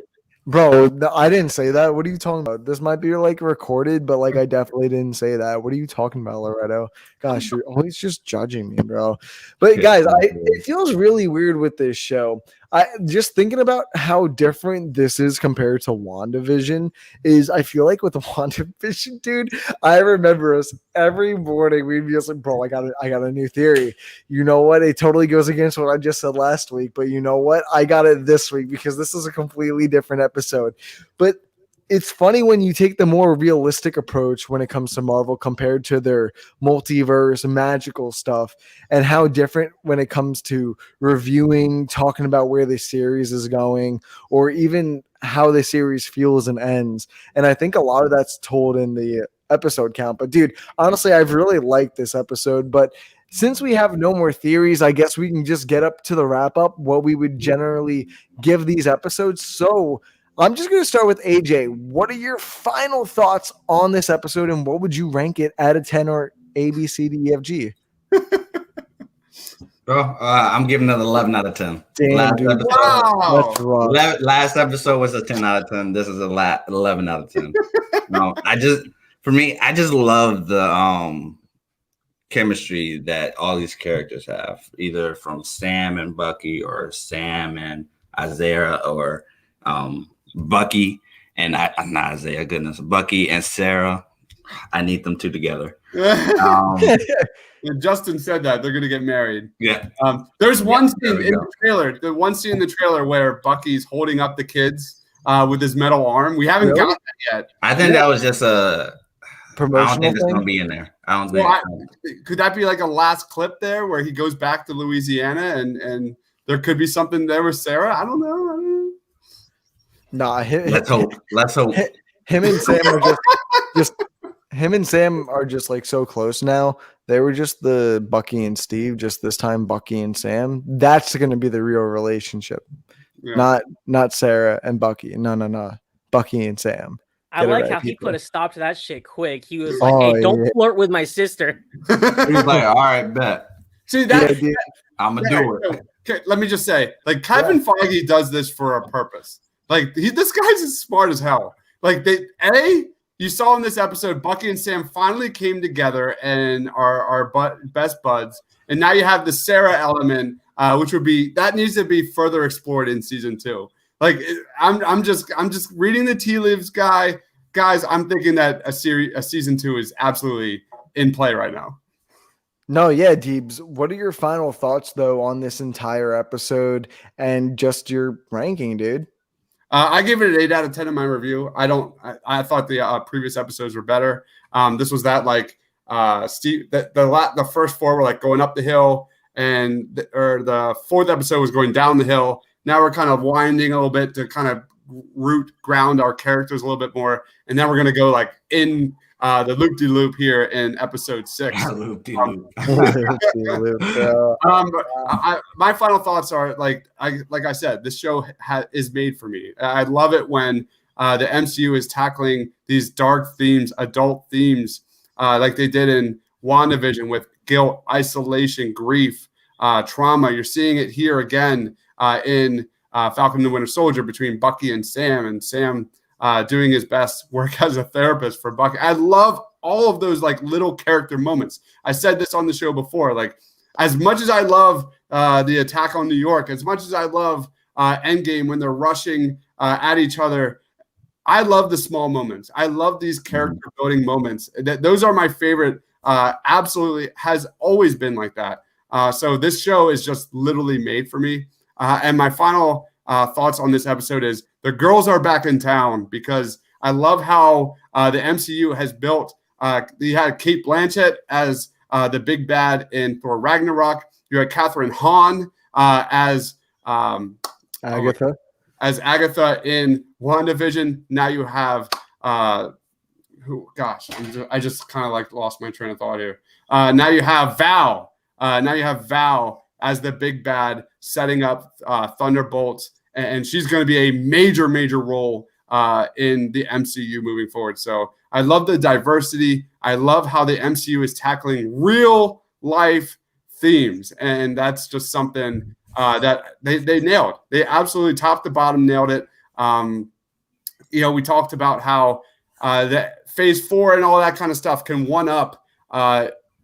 B: Bro, no, I didn't say that. What are you talking about? This might be recorded, but I definitely didn't say that. What are you talking about, Loretto? Gosh, you're always just judging me, bro. But guys, it feels really weird with this show. I just thinking about how different this is compared to WandaVision is I feel like with WandaVision, dude, I remember us every morning we'd be just like, bro, I got a new theory. You know what? It totally goes against what I just said last week, but you know what? I got it this week because this is a completely different episode. But it's funny when you take the more realistic approach when it comes to Marvel compared to their multiverse magical stuff and how different when it comes to reviewing, talking about where the series is going, or even how the series feels and ends. And I think a lot of that's told in the episode count. But dude, honestly, I've really liked this episode, but since we have no more theories, I guess we can just get up to the wrap up, what we would generally give these episodes. So I'm just going to start with AJ. What are your final thoughts on this episode, and what would you rank it out of 10 or A, B, C, D, E, F, G?
A: Bro, I'm giving it an 11 out of 10.
B: Damn, dude.
C: Wow.
A: Last episode was a 10 out of 10. This is a 11 out of 10. No, I just love the chemistry that all these characters have, either from Sam and Bucky or Sam and Isaiah or Bucky and not Isaiah, goodness, Bucky and Sarah. I need them two together.
C: Justin said that they're going to get married.
A: Yeah.
C: There's one scene in the trailer. The one scene in the trailer where Bucky's holding up the kids with his metal arm. We haven't got that yet.
A: I think that was just a
B: promotional
A: I don't think
B: thing?
A: it's going to be in there. I don't think.
C: Could that be like a last clip there where he goes back to Louisiana and there could be something there with Sarah? I don't know.
B: Nah,
A: let's hope.
B: Him and Sam are just him and Sam are just so close now. They were just the Bucky and Steve, just this time Bucky and Sam. That's going to be the real relationship. Yeah. Not Sarah and Bucky. No. Bucky and Sam.
D: I like how he put a stop to that shit quick. He was like, "Hey, don't flirt with my sister."
A: He was like, "All right, bet."
C: See that?
A: I'm gonna do it.
C: Okay, let me just say, Kevin Feige does this for a purpose. This guy's as smart as hell. You saw in this episode, Bucky and Sam finally came together and are best buds. And now you have the Sarah element, which needs to be further explored in season 2. I'm just reading the tea leaves, guys. I'm thinking that a season 2 is absolutely in play right now.
B: No, yeah, Deebs. What are your final thoughts though on this entire episode and just your ranking, dude?
C: I gave it an 8 out of 10 in my review. I thought the previous episodes were better. This was that Steve. The first 4 were going up the hill, and the fourth episode was going down the hill. Now we're kind of winding a little bit to kind of ground our characters a little bit more, and then we're going to go like in the loop-de-loop here in episode 6. My final thoughts are like I said, this show is made for me. I love it when the MCU is tackling these dark themes, adult themes, like they did in WandaVision with guilt, isolation, grief, trauma. You're seeing it here again in Falcon and the Winter Soldier between Bucky and Sam doing his best work as a therapist for Bucky. I love all of those like little character moments. I said this on the show before, like as much as I love the attack on New York, as much as I love Endgame when they're rushing at each other, I love the small moments. I love these character building moments. Those are my favorite. Absolutely has always been like that. So this show is just literally made for me. And my final thoughts on this episode is the girls are back in town, because I love how the MCU has built. You had Kate Blanchett as the big bad in Thor Ragnarok. You had Catherine Hahn as
B: Agatha.
C: As Agatha in WandaVision. Now you have I just kind of like lost my train of thought here. Now you have Val. As the big bad, setting up Thunderbolts, and she's going to be a major role in the MCU moving forward. So I love the diversity. I love how the MCU is tackling real life themes, and that's just something that they nailed. They absolutely top to bottom nailed it. We talked about how the Phase 4 and all that kind of stuff can one up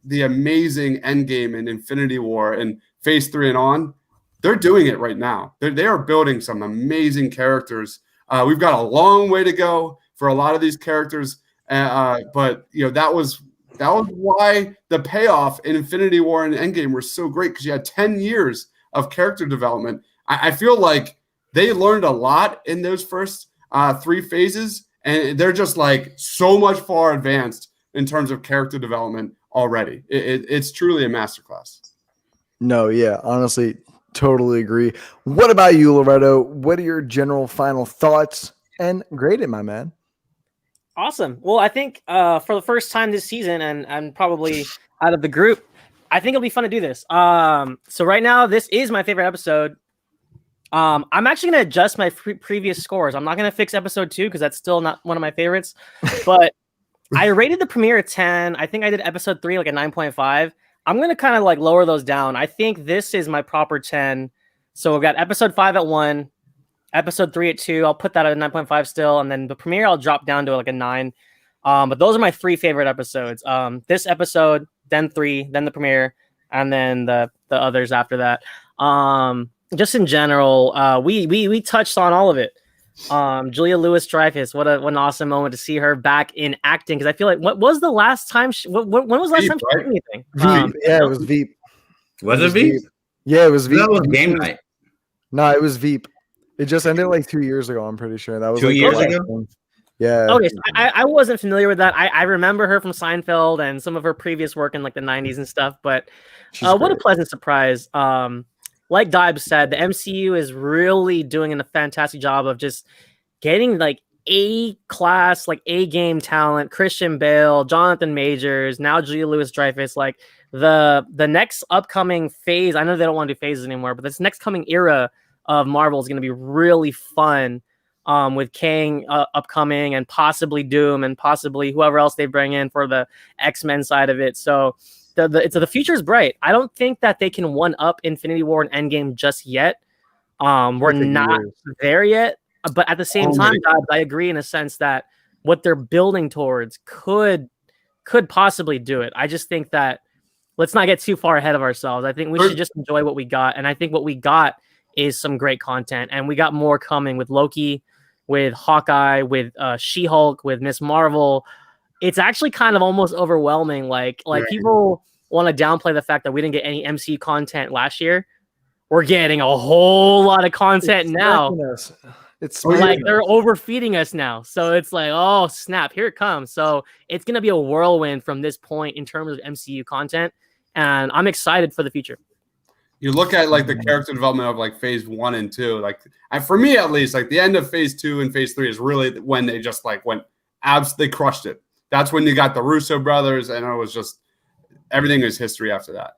C: the amazing Endgame and Infinity War and Phase 3 and on. They're doing it right now. They are building some amazing characters. We've got a long way to go for a lot of these characters, but that was why the payoff in Infinity War and Endgame were so great, because you had 10 years of character development. I feel like they learned a lot in those first 3 phases, and they're just like so much far advanced in terms of character development already. It's truly a masterclass.
B: No, yeah, honestly, totally agree. What about you, Loretto? What are your general final thoughts and grade it, my man?
D: Awesome. Well, I think for the first time this season, and probably out of the group, I think it'll be fun to do this. So right now, this is my favorite episode. I'm actually going to adjust my previous scores. I'm not going to fix episode 2 because that's still not one of my favorites. But I rated the premiere a 10. I think I did episode 3 like a 9.5. I'm going to kind of like lower those down. I think this is my proper 10. So we've got episode 5 at 1, episode 3 at 2. I'll put that at a 9.5 still. And then the premiere, I'll drop down to like a 9. But those are my 3 favorite episodes. This episode, then 3, then the premiere, and then the others after that. Just in general, we touched on all of it. Julia Louis-Dreyfus, what an awesome moment to see her back in acting, because I feel like when was the last time she did anything?
B: Veep. It was Veep.
A: Was it Veep?
B: Yeah, it was Veep.
A: That was Game Night.
B: No, it was Veep. It just ended like 2 years ago. I'm pretty sure that was
A: 2 years ago.
B: Yeah.
D: Okay, so I wasn't familiar with that. I remember her from Seinfeld and some of her previous work in like the 90s and stuff. But what a pleasant surprise. Like Dibes said, the MCU is really doing a fantastic job of just getting like A-class, like A-game talent. Christian Bale, Jonathan Majors, now Julia Louis-Dreyfus. Like the next upcoming phase, I know they don't want to do phases anymore, but this next coming era of Marvel is going to be really fun, with Kang upcoming, and possibly Doom, and possibly whoever else they bring in for the X-Men side of it. So the future is bright. I don't think that they can one up Infinity War and Endgame just yet. We're not there yet, but at the same time, I agree in a sense that what they're building towards could possibly do it. I just think that let's not get too far ahead of ourselves. I think we should just enjoy what we got, and I think what we got is some great content, and we got more coming with Loki, with Hawkeye, with She-Hulk, with Miss Marvel. It's actually kind of almost overwhelming. Like people want to downplay the fact that we didn't get any MCU content last year. We're getting a whole lot of content now.
B: It's
D: like they're overfeeding us now. So it's like, oh snap, here it comes. So it's gonna be a whirlwind from this point in terms of MCU content, and I'm excited for the future.
C: You look at like the character development of like phase 1 and 2, like for me at least, like the end of phase 2 and phase 3 is really when they just like went they crushed it. That's when you got the Russo brothers, and it was just everything is history after that.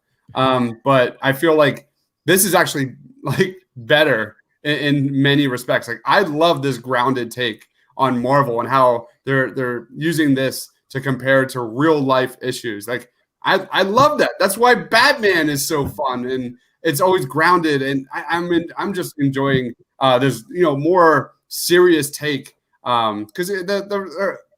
C: But I feel like this is actually like better in many respects. Like I love this grounded take on Marvel and how they're using this to compare to real life issues. Like I love that. That's why Batman is so fun and it's always grounded. And I'm just enjoying this more serious take because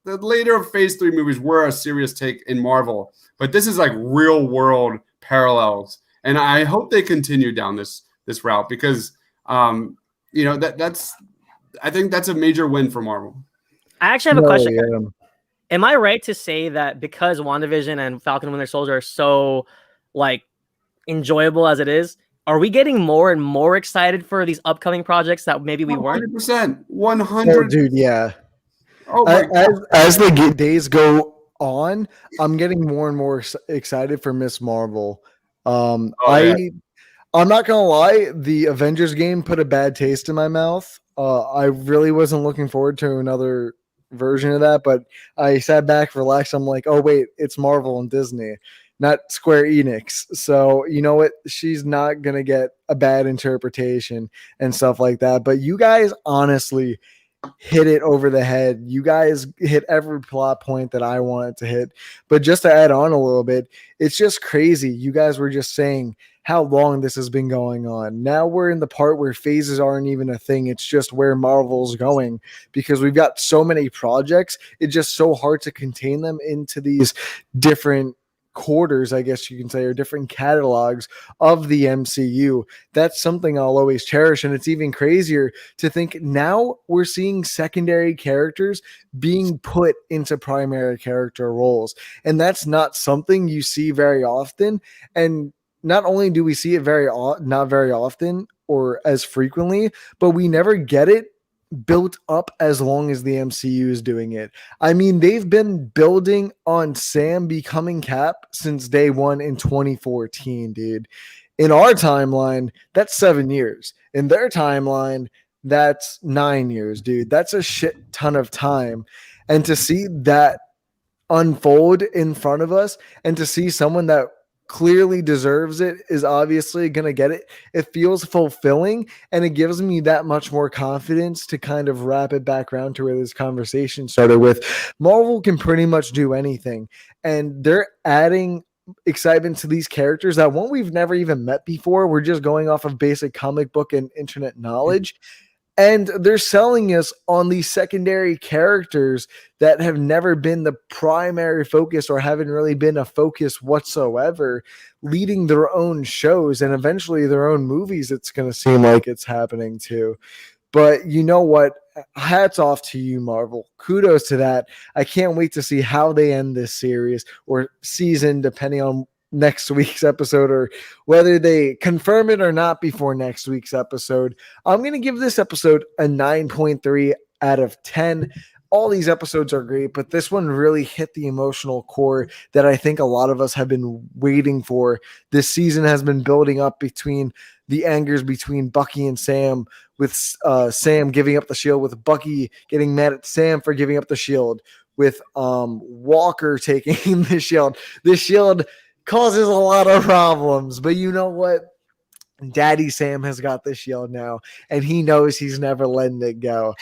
C: the later phase 3 movies were a serious take in Marvel, but this is like real world parallels, and I hope they continue down this route because that's I think that's a major win for Marvel.
D: I actually have a question.
B: Yeah.
D: Am I right to say that because WandaVision and Falcon and Winter Soldier are so like enjoyable as it is, are we getting more and more excited for these upcoming projects that maybe we weren't?
C: 100%, 100%.
B: Oh, dude, yeah.
C: Oh my God.
B: As the days go on, I'm getting more and more excited for Miss Marvel. I'm not gonna lie, the Avengers game put a bad taste in my mouth. I really wasn't looking forward to another version of that, but I sat back, relaxed. I'm like, oh wait, it's Marvel and Disney, not Square Enix. So you know what? She's not gonna get a bad interpretation and stuff like that. But you guys honestly hit it over the head. You guys hit every plot point that I wanted to hit. But just to add on a little bit, it's just crazy. You guys were just saying how long this has been going on. Now we're in the part where phases aren't even a thing. It's just where Marvel's going because we've got so many projects. It's just so hard to contain them into these different quarters, I guess you can say, or different catalogs of the MCU. That's something I'll always cherish. And it's even crazier to think now we're seeing secondary characters being put into primary character roles. And that's not something you see very often. And not only do we see it not very often or as frequently, but we never get it built up as long as the MCU is doing it. I mean, they've been building on Sam becoming Cap since day one in 2014, dude. In our timeline, that's 7 years. In their timeline, that's 9 years, dude. That's a shit ton of time. And to see that unfold in front of us and to see someone that clearly deserves it is obviously going to get it. It feels fulfilling and it gives me that much more confidence to kind of wrap it back around to where this conversation started with. Marvel can pretty much do anything and they're adding excitement to these characters that one we've never even met before. We're just going off of basic comic book and internet knowledge. And they're selling us on these secondary characters that have never been the primary focus or haven't really been a focus whatsoever, leading their own shows and eventually their own movies. It's going to seem like it's happening too. But you know what? Hats off to you, Marvel. Kudos to that. I can't wait to see how they end this series or season, depending on next week's episode or whether they confirm it or not before next week's episode. I'm going to give this episode a 9.3 out of 10. All these episodes are great, but this one really hit the emotional core that I think a lot of us have been waiting for. This season has been building up between the angers between Bucky and Sam, with Sam giving up the shield, with Bucky getting mad at Sam for giving up the shield, with Walker taking the shield. The shield causes a lot of problems, but you know what? Daddy Sam has got the shield now, and he knows he's never letting it go.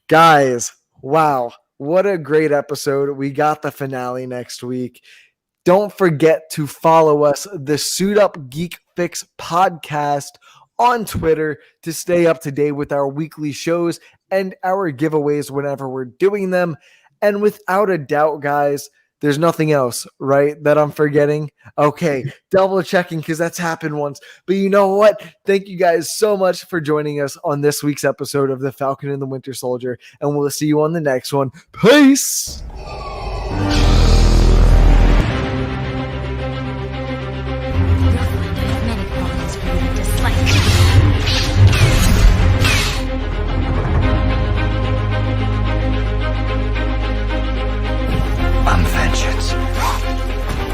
B: Guys, wow, what a great episode. We got the finale next week. Don't forget to follow us, the Suit Up Geek Fix podcast on Twitter to stay up to date with our weekly shows and our giveaways whenever we're doing them. And without a doubt, guys, there's nothing else, right, that I'm forgetting? Okay, double checking because that's happened once. But you know what? Thank you guys so much for joining us on this week's episode of The Falcon and the Winter Soldier. And we'll see you on the next one. Peace!